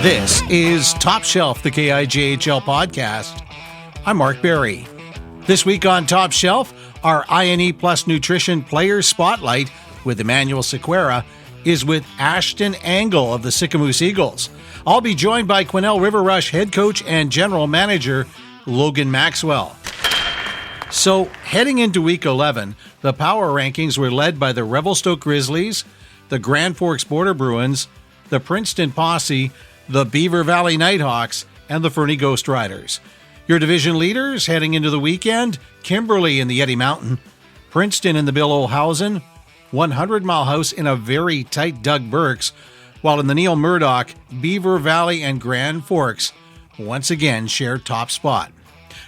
This is Top Shelf, the KIJHL podcast. I'm Mark Berry. This week on Top Shelf, our ine+nutrition Players Spotlight with Emanuel Sequeira is with Ashton Angle of the Sicamous Eagles. I'll be joined by Quesnel River Rush head coach and general manager Logan Maxwell. So, heading into Week 11, the power rankings were led by the Revelstoke Grizzlies, the Grand Forks Border Bruins, the Princeton Posse, the Beaver Valley Nighthawks, and the Fernie Ghost Riders. Your division leaders heading into the weekend: Kimberly in the Yeti Mountain, Princeton in the Bill Olhausen, 100 Mile House in a very tight Doug Burks, while in the Neil Murdoch, Beaver Valley and Grand Forks once again share top spot.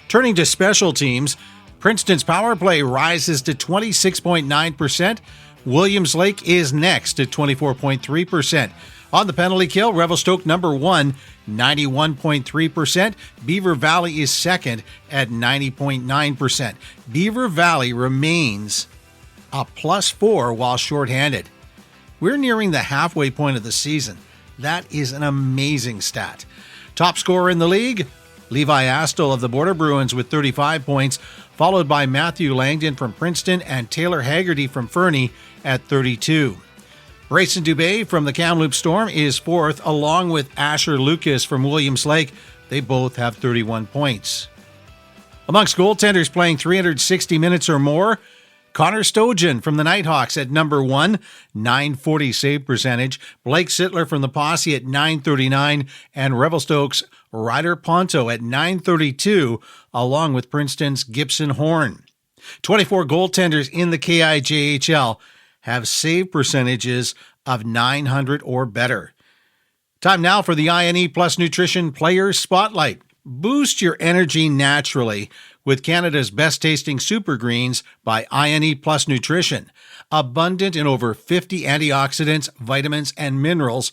Turning to special teams, Princeton's power play rises to 26.9%. Williams Lake is next at 24.3%. On the penalty kill, Revelstoke number 1, 91.3%. Beaver Valley is second at 90.9%. Beaver Valley remains a +4 while shorthanded. We're nearing the halfway point of the season. That is an amazing stat. Top scorer in the league, Levi Astle of the Border Bruins with 35 points, followed by Matthew Langdon from Princeton and Taylor Haggerty from Fernie at 32. Grayson Dubé from the Kamloops Storm is fourth, along with Asher Lucas from Williams Lake. They both have 31 points. Amongst goaltenders playing 360 minutes or more, Connor Stojan from the Nighthawks at number 1, 940 save percentage. Blake Sittler from the Posse at 939, and Revelstoke's Ryder Ponto at 932, along with Princeton's Gibson Horn. 24 goaltenders in the KIJHL have save percentages of 900 or better. Time now for the ine+nutrition Players Spotlight. Boost your energy naturally with Canada's best-tasting super greens by ine+nutrition. Abundant in over 50 antioxidants, vitamins, and minerals,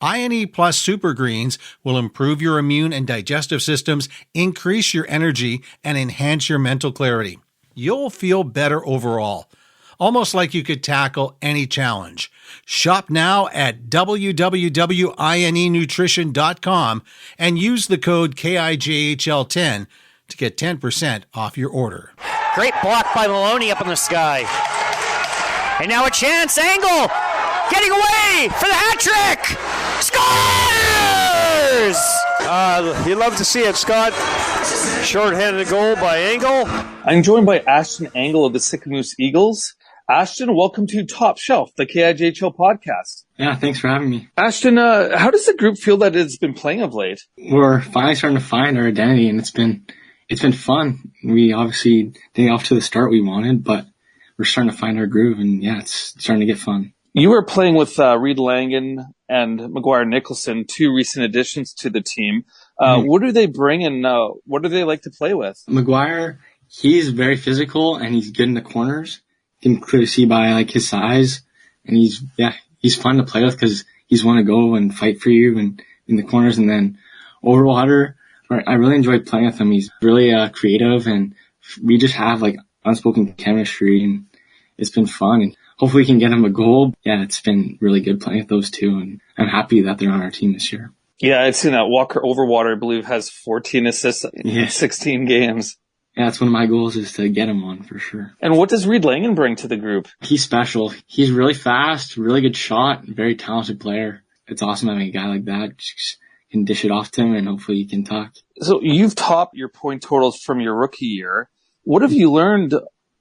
ine+ super greens will improve your immune and digestive systems, increase your energy, and enhance your mental clarity. You'll feel better overall, almost like you could tackle any challenge. Shop now at www.ine+nutrition.com and use the code KIJHL10 to get 10% off your order. Great block by Maloney up in the sky. And now a chance. Angle getting away for the hat trick. Scores! You love to see it, Scott. Short-handed goal by Angle. I'm joined by Ashton Angle of the Sicamous Eagles. Ashton, welcome to Top Shelf, the KIJHL podcast. Yeah, thanks for having me. Ashton, how does the group feel that it's been playing of late? We're finally starting to find our identity, and it's been fun. We obviously didn't get off to the start we wanted, but we're starting to find our groove, and yeah, it's starting to get fun. You were playing with Reed Langan and McGuire Nicholson, two recent additions to the team. What do they bring, and what do they like to play with? McGuire, he's very physical, and he's good in the corners. You can clearly see by like his size, and he's fun to play with because he's want to go and fight for you and in the corners. And then overall Hutter, I really enjoyed playing with him. He's really creative, and we just have like unspoken chemistry, and it's been fun. And hopefully we can get him a goal. Yeah, it's been really good playing with those two, and I'm happy that they're on our team this year. Yeah, I've seen that. Walker Overwater, I believe, has 14 assists in 16 games. Yeah, that's one of my goals, is to get him on for sure. And what does Reed Langan bring to the group? He's special. He's really fast, really good shot, very talented player. It's awesome having a guy like that. Just can dish it off to him, and hopefully he can talk. So you've topped your point totals from your rookie year. What have you learned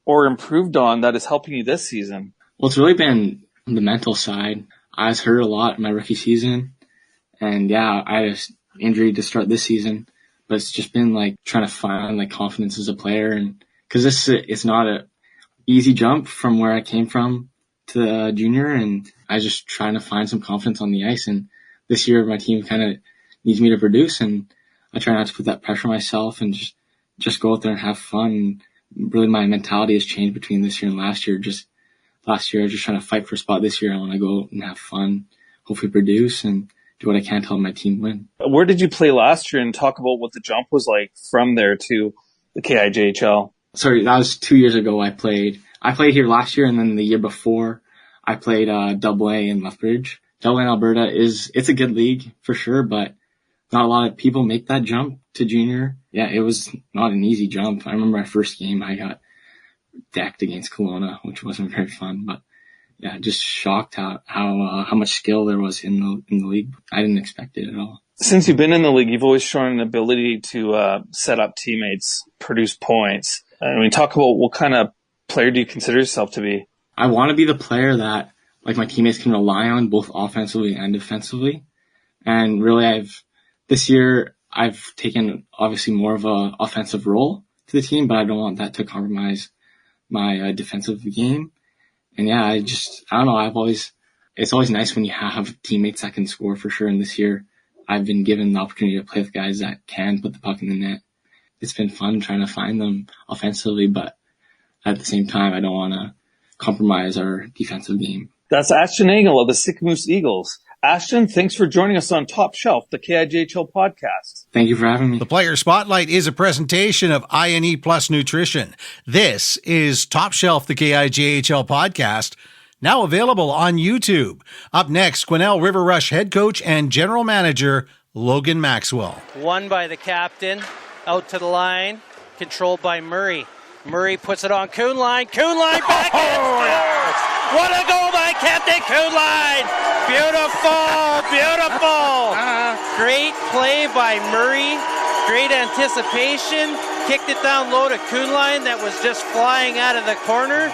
or improved on that is helping you this season? Well, it's really been the mental side. I was hurt a lot in my rookie season, and yeah, I had an injury to start this season. But it's just been like trying to find like confidence as a player, and because it's not a easy jump from where I came from to junior, and I was just trying to find some confidence on the ice. And this year my team kind of needs me to produce, and I try not to put that pressure on myself and just go out there and have fun. And really my mentality has changed between this year and last year. Just last year I was just trying to fight for a spot. This year I want to go out and have fun, hopefully produce, and do what I can to help my team win. Where did you play last year, and talk about what the jump was like from there to the KIJHL? Sorry, that was 2 years ago I played here last year, and then the year before I played Double A in Lethbridge. Double A in Alberta it's a good league for sure, but not a lot of people make that jump to junior. Yeah, it was not an easy jump. I remember my first game I got decked against Kelowna, which wasn't very fun, but yeah, just shocked how much skill there was in the league. I didn't expect it at all. Since you've been in the league, you've always shown an ability to set up teammates, produce points. I mean, talk about what kind of player do you consider yourself to be? I want to be the player that like my teammates can rely on both offensively and defensively. And really this year I've taken obviously more of a offensive role to the team, but I don't want that to compromise my defensive game. And yeah, I don't know. It's always nice when you have teammates that can score for sure. And this year I've been given the opportunity to play with guys that can put the puck in the net. It's been fun trying to find them offensively, but at the same time, I don't want to compromise our defensive game. That's Ashton Angle of the Sicamous Eagles. Ashton, thanks for joining us on Top Shelf, the KIJHL podcast. Thank you for having me. The Player Spotlight is a presentation of ine+nutrition. This is Top Shelf, the KIJHL podcast, now available on YouTube. Up next, Quesnel River Rush head coach and general manager Logan Maxwell. Won by the captain, out to the line, controlled by Murray. Murray puts it on Kuhnlein. Kuhnlein back and scores! What a goal by Captain Kuhnlein! Beautiful, beautiful! Great play by Murray. Great anticipation. Kicked it down low to Kuhnlein that was just flying out of the corner.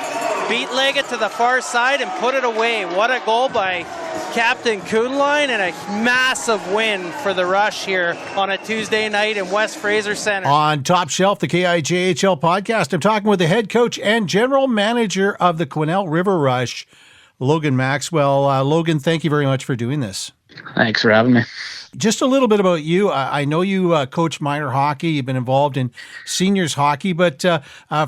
Beat-leg it to the far side and put it away. What a goal by Captain Kuhnlein, and a massive win for the Rush here on a Tuesday night in West Fraser Center. On Top Shelf, the KIJHL podcast, I'm talking with the head coach and general manager of the Quesnel River Rush, Logan Maxwell. Logan, thank you very much for doing this. Thanks for having me. Just a little bit about you. I know you coach minor hockey. You've been involved in seniors hockey, but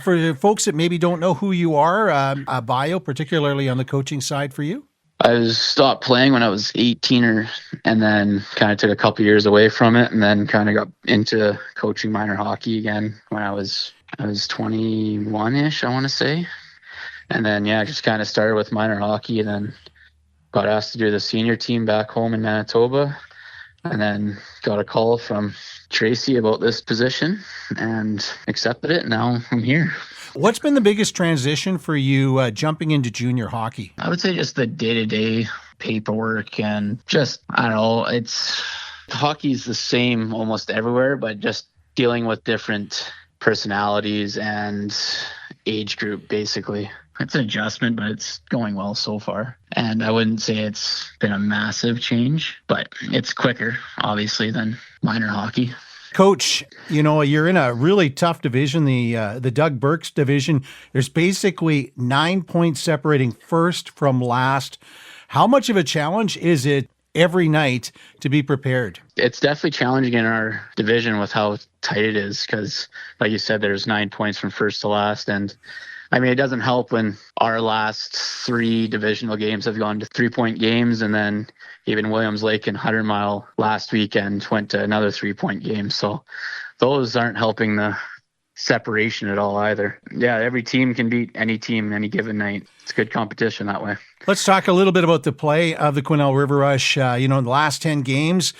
for folks that maybe don't know who you are, a bio, particularly on the coaching side for you? I stopped playing when I was 18 and then kind of took a couple years away from it, and then kind of got into coaching minor hockey again when I was 21-ish, I want to say. And then, yeah, just kind of started with minor hockey and then got asked to do the senior team back home in Manitoba, and then got a call from Tracy about this position and accepted it. And now I'm here. What's been the biggest transition for you jumping into junior hockey? I would say just the day-to-day paperwork and just, I don't know, hockey's the same almost everywhere, but just dealing with different personalities and age group, basically. It's an adjustment, but it's going well so far. And I wouldn't say it's been a massive change, but it's quicker, obviously, than minor hockey. Coach, you know, you're in a really tough division, the Doug Burke's division. There's basically 9 points separating first from last. How much of a challenge is it every night to be prepared? It's definitely challenging in our division with how tight it is because, like you said, there's 9 points from first to last. And I mean, it doesn't help when our last 3 divisional games have gone to 3-point games, and then even Williams Lake and 100 Mile last weekend went to another 3-point game. So those aren't helping the separation at all either. Yeah, every team can beat any team any given night. It's good competition that way. Let's talk a little bit about the play of the Quesnel River Rush. In the last 10 games,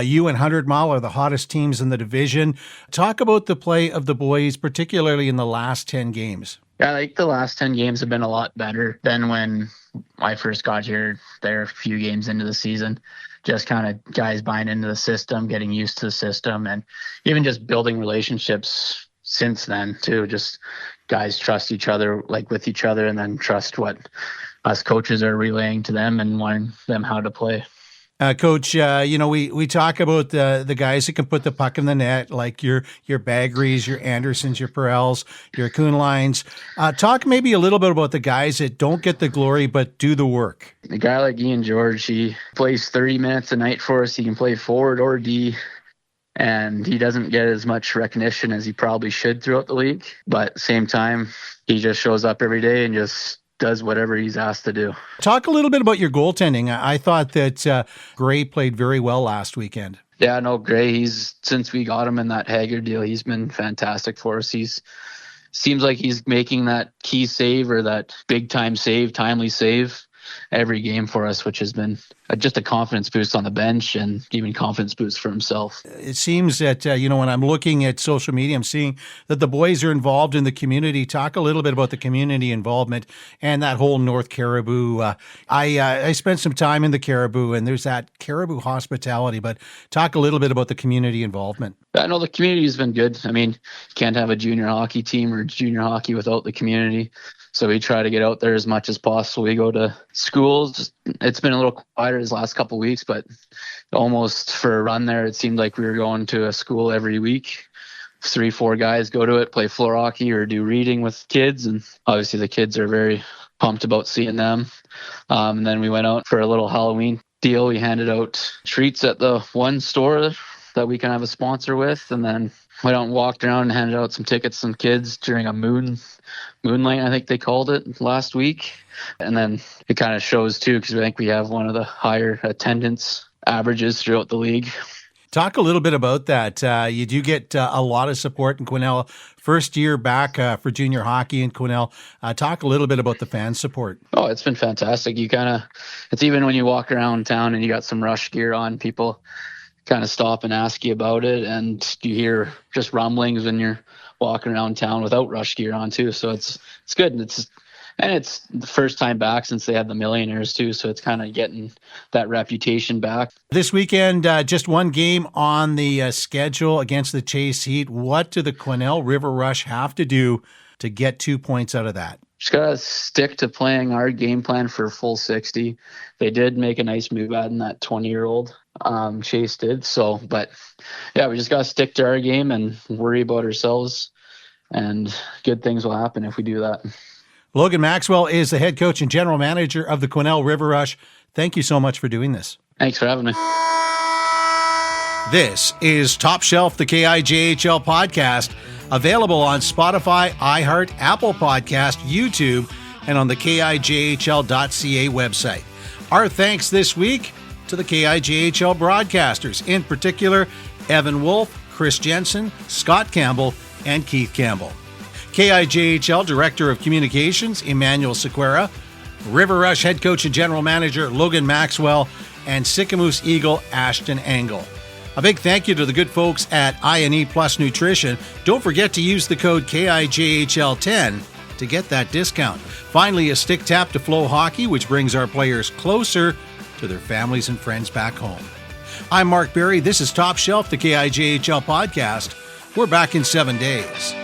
you and 100 Mile are the hottest teams in the division. Talk about the play of the boys, particularly in the last 10 games. Yeah, I think the last 10 games have been a lot better than when I first got here. There a few games into the season. Just kind of guys buying into the system, getting used to the system, and even just building relationships since then too. Just guys trust each other, like with each other, and then trust what us coaches are relaying to them and wanting them how to play. Coach, we talk about the guys that can put the puck in the net, like your Bagreys, your Andersons, your Perels, your Kuhnleins. Talk maybe a little bit about the guys that don't get the glory but do the work. A guy like Ian George, he plays 30 minutes a night for us. He can play forward or D, and he doesn't get as much recognition as he probably should throughout the league. But at the same time, he just shows up every day and just does whatever he's asked to do. Talk a little bit about your goaltending. I thought that Gray played very well last weekend. Yeah, no, Gray, since we got him in that Haggard deal, he's been fantastic for us. He's seems like he's making that key save or that big time save, timely save every game for us, which has been just a confidence boost on the bench and even confidence boost for himself. It seems that, when I'm looking at social media, I'm seeing that the boys are involved in the community. Talk a little bit about the community involvement and that whole North Caribou. I spent some time in the Caribou, and there's that Caribou hospitality, but talk a little bit about the community involvement. I know the community has been good. I mean, you can't have a junior hockey team or junior hockey without the community. So we try to get out there as much as possible. We go to schools. It's been a little quieter these last couple of weeks, but almost for a run there, it seemed like we were going to a school every week. 3-4 guys go to it, play floor hockey or do reading with kids. And obviously the kids are very pumped about seeing them. And then we went out for a little Halloween deal. We handed out treats at the one store that we can have a sponsor with. And then went out and walked around and handed out some tickets to some kids during a moonlight, I think they called it, last week. And then it kind of shows too, because I think we have one of the higher attendance averages throughout the league. Talk a little bit about that. You do get a lot of support in Quesnel. First year back for junior hockey in Quesnel. Talk a little bit about the fan support. Oh, it's been fantastic. It's even when you walk around town and you got some Rush gear on, people kind of stop and ask you about it, and you hear just rumblings when you're walking around town without Rush gear on too. So it's good. And it's the first time back since they had the Millionaires too. So it's kind of getting that reputation back. This weekend, just one game on the schedule against the Chase Heat. What do the Quesnel River Rush have to do to get 2 points out of that? Just got to stick to playing our game plan for full 60. They did make a nice move adding that 20-year-old. Chase did. So, but yeah, we just got to stick to our game and worry about ourselves, and good things will happen if we do that. Logan Maxwell is the head coach and general manager of the Quesnel River Rush. Thank you so much for doing this. Thanks for having me. This is Top Shelf, the KIJHL podcast, available on Spotify, iHeart, Apple Podcast, YouTube, and on the KIJHL.ca website. Our thanks this week to the KIJHL broadcasters, in particular, Evan Wolf, Chris Jensen, Scott Campbell, and Keith Campbell. KIJHL Director of Communications, Emanuel Sequeira, River Rush Head Coach and General Manager, Logan Maxwell, and Sicamous Eagle, Ashton Angle. A big thank you to the good folks at ine+nutrition. Don't forget to use the code KIJHL10 to get that discount. Finally, a stick tap to Flow Hockey, which brings our players closer to their families and friends back home. I'm Mark Berry. This is Top Shelf, the KIJHL podcast. We're back in 7 days.